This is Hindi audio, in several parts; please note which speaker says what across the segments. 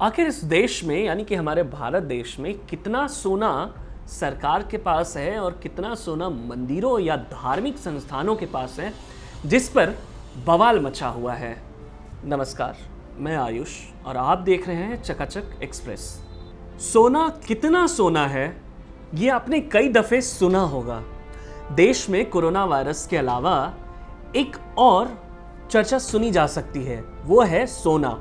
Speaker 1: आखिर इस देश में यानी कि हमारे भारत देश में कितना सोना सरकार के पास है और कितना सोना मंदिरों या धार्मिक संस्थानों के पास है जिस पर बवाल मचा हुआ है। नमस्कार, मैं आयुष और आप देख रहे हैं चकाचक एक्सप्रेस। सोना कितना सोना है ये आपने कई दफे सुना होगा। देश में कोरोना वायरस के अलावा एक और चर्चा सुनी जा सकती है, वो है सोना।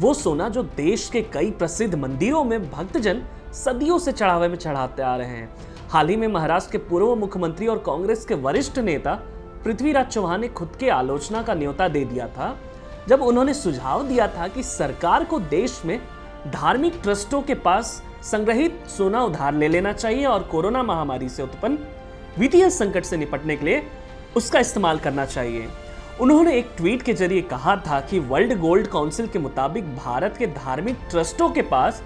Speaker 1: वो सोना जो देश के कई प्रसिद्ध मंदिरों में भक्तजन सदियों से चढ़ावे में चढ़ाते आ रहे हैं। हाल ही में महाराष्ट्र के पूर्व मुख्यमंत्री और कांग्रेस के वरिष्ठ नेता पृथ्वीराज चौहान ने खुद के आलोचना का न्योता दे दिया था जब उन्होंने सुझाव दिया था कि सरकार को देश में धार्मिक ट्रस्टों के पास संग्रहित सोना उधार ले लेना चाहिए और कोरोना महामारी से उत्पन्न वित्तीय संकट से निपटने के लिए उसका इस्तेमाल करना चाहिए। उन्होंने एक ट्वीट के जरिए कहा था कि वर्ल्ड गोल्ड काउंसिल के मुताबिक भारत के धार्मिक ट्रस्टों के पास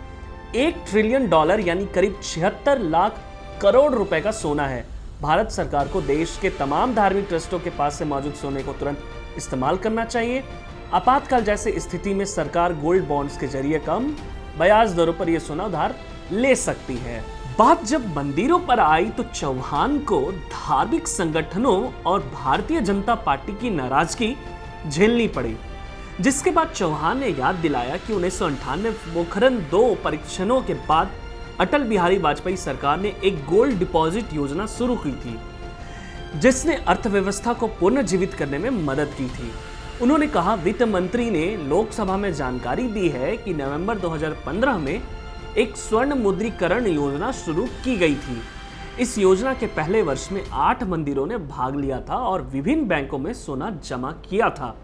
Speaker 1: $1 ट्रिलियन यानी करीब 76 लाख करोड़ रुपए का सोना है। भारत सरकार को देश के तमाम धार्मिक ट्रस्टों के पास से मौजूद सोने को तुरंत इस्तेमाल करना चाहिए। आपातकाल जैसे स्थिति में सरकार गोल्ड बॉन्ड्स के जरिए कम ब्याज दरों पर यह सोना उधार ले सकती है। बात जब मंदिरों पर आई तो चौहान को धार्मिक संगठनों और भारतीय जनता पार्टी की नाराजगी झेलनी पड़ी, जिसके बाद चौहान ने याद दिलाया कि 1998 पोखरण 2 परीक्षणों के बाद अटल बिहारी वाजपेयी सरकार ने एक गोल्ड डिपॉजिट योजना शुरू की थी जिसने अर्थव्यवस्था को पुनर्जीवित करने में मदद की थी। उन्होंने कहा, वित्त मंत्री ने लोकसभा में जानकारी दी है कि नवंबर 2015 में एक स्वर्ण मुद्रीकरण योजना शुरू की गई थी। इस योजना के पहले वर्ष में 8 मंदिरों ने भाग लिया था और विभिन्न बैंकों में सोना जमा किया था।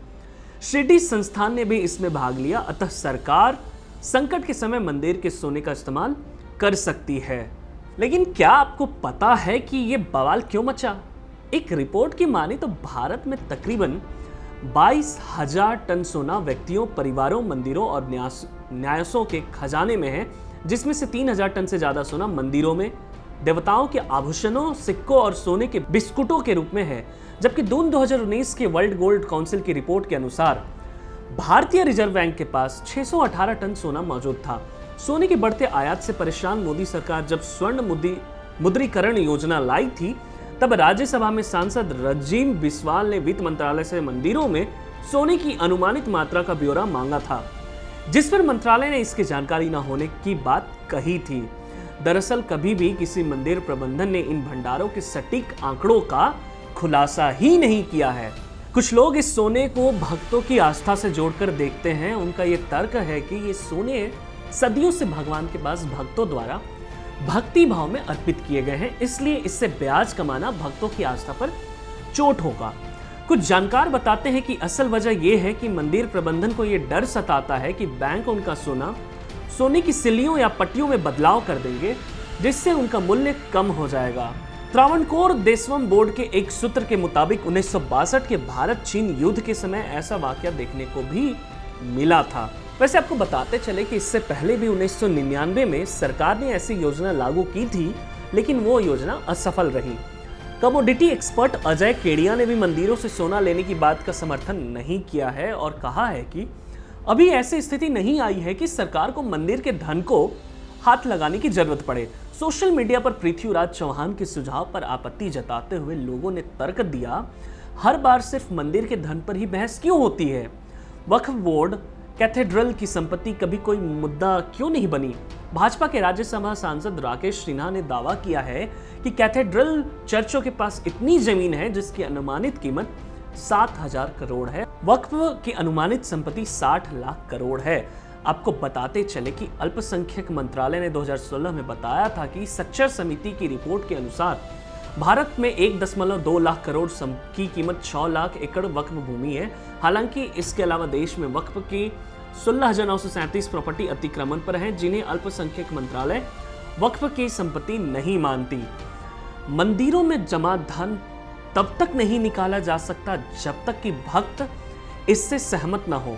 Speaker 1: शिरडी संस्थान ने भी इसमें भाग लिया, अतः सरकार संकट के समय मंदिर के सोने का इस्तेमाल कर सकती है। लेकिन क्या आपको पता है कि यह बवाल क्यों मचा? एक रिपोर्ट की माने तो भारत में तकरीबन 22,000 टन सोना व्यक्तियों, परिवारों, मंदिरों और न्यासों के खजाने में है, जिसमें से 3,000 टन से ज्यादा सोना मंदिरों में देवताओं के आभूषणों, सिक्कों और सोने के बिस्कुटों के रूप में है। जबकि जून 2019 के वर्ल्ड गोल्ड काउंसिल की रिपोर्ट के अनुसार भारतीय रिजर्व बैंक के पास 618 टन सोना मौजूद था। सोने के बढ़ते आयात से परेशान मोदी सरकार जब स्वर्ण मुद्रीकरण योजना लाई थी तब राज्यसभा में सांसद रजीम बिस्वाल ने वित्त मंत्रालय से मंदिरों में सोने की अनुमानित मात्रा का ब्यौरा मांगा था, जिस पर मंत्रालय ने इसकी जानकारी न होने की बात कही थी। दरअसल कभी भी किसी मंदिर प्रबंधन ने इन भंडारों के सटीक आंकड़ों का खुलासा ही नहीं किया है। कुछ लोग इस सोने को भक्तों की आस्था से जोड़कर देखते हैं। उनका ये तर्क है कि ये सोने सदियों से भगवान के पास भक्तों द्वारा भक्ति भाव में अर्पित किए गए हैं, इसलिए इससे ब्याज कमाना भक्तों की आस्था पर चोट होगा। कुछ जानकार बताते हैं कि असल वजह यह है कि मंदिर प्रबंधन को यह डर सताता है कि बैंक उनका सोने की सिल्लियों या पट्टियों में बदलाव कर देंगे, जिससे उनका मूल्य कम हो जाएगा। त्रावणकोर देशवम बोर्ड के एक सूत्र के मुताबिक 1962 के भारत चीन युद्ध के समय ऐसा वाकया देखने को भी मिला था। वैसे आपको बताते चले कि इससे पहले भी 1999 में सरकार ने ऐसी योजना लागू की थी, लेकिन वो योजना असफल रही। कमोडिटी एक्सपर्ट अजय केडिया ने भी मंदिरों से सोना लेने की बात का समर्थन नहीं किया है और कहा है कि अभी ऐसी स्थिति नहीं आई है कि सरकार को मंदिर के धन को हाथ लगाने की जरूरत पड़े। सोशल मीडिया पर पृथ्वीराज चौहान के सुझाव पर आपत्ति जताते हुए लोगों ने तर्क दिया, हर बार सिर्फ मंदिर के धन पर ही बहस क्यों होती है? वक्फ बोर्ड, कैथेड्रल की संपत्ति कभी कोई मुद्दा क्यों नहीं बनी? भाजपा के राज्यसभा सांसद राकेश सिन्हा ने दावा किया है कि कैथेड्रल चर्चों के पास इतनी जमीन है जिसकी अनुमानित कीमत 7,000 करोड़ है। वक्फ की अनुमानित संपत्ति 60 लाख करोड़ है। आपको बताते चले कि अल्पसंख्यक मंत्रालय ने 2016 में बताया था कि सच्चर समिति की रिपोर्ट के अनुसार भारत में 1.2 लाख करोड़ की कीमत 6 लाख एकड़ वक्फ भूमि है। हालांकि इसके अलावा देश में वक्फ की 16,937 प्रॉपर्टी अतिक्रमण पर हैं, जिन्हें अल्पसंख्यक मंत्रालय वक्फ की संपत्ति नहीं मानती। मंदिरों में जमा धन तब तक नहीं निकाला जा सकता जब तक कि भक्त इससे सहमत न हो,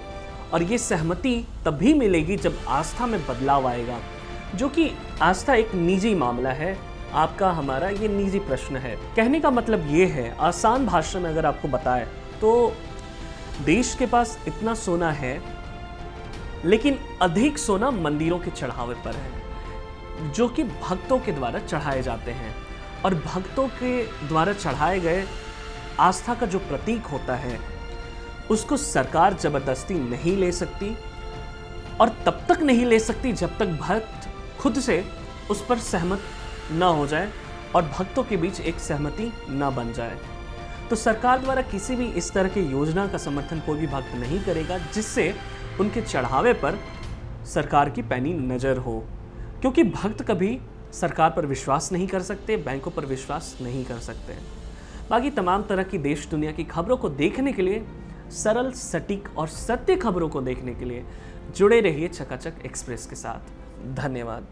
Speaker 1: और ये सहमति तभी मिलेगी जब आस्था में बदलाव आएगा, जो कि आस्था एक निजी मामला है। आपका हमारा ये निजी प्रश्न है। कहने का मतलब ये है, आसान भाषा में अगर आपको बताएं तो देश के पास इतना सोना है लेकिन अधिक सोना मंदिरों के चढ़ावे पर है, जो कि भक्तों के द्वारा चढ़ाए जाते हैं। और भक्तों के द्वारा चढ़ाए गए आस्था का जो प्रतीक होता है, उसको सरकार जबरदस्ती नहीं ले सकती, और तब तक नहीं ले सकती जब तक भक्त खुद से उस पर सहमत न हो जाए और भक्तों के बीच एक सहमति न बन जाए। तो सरकार द्वारा किसी भी इस तरह की योजना का समर्थन कोई भी भक्त नहीं करेगा जिससे उनके चढ़ावे पर सरकार की पैनी नज़र हो, क्योंकि भक्त कभी सरकार पर विश्वास नहीं कर सकते, बैंकों पर विश्वास नहीं कर सकते। बाकी तमाम तरह की देश दुनिया की खबरों को देखने के लिए, सरल, सटीक और सत्य खबरों को देखने के लिए जुड़े रहिए चकाचक एक्सप्रेस के साथ। धन्यवाद।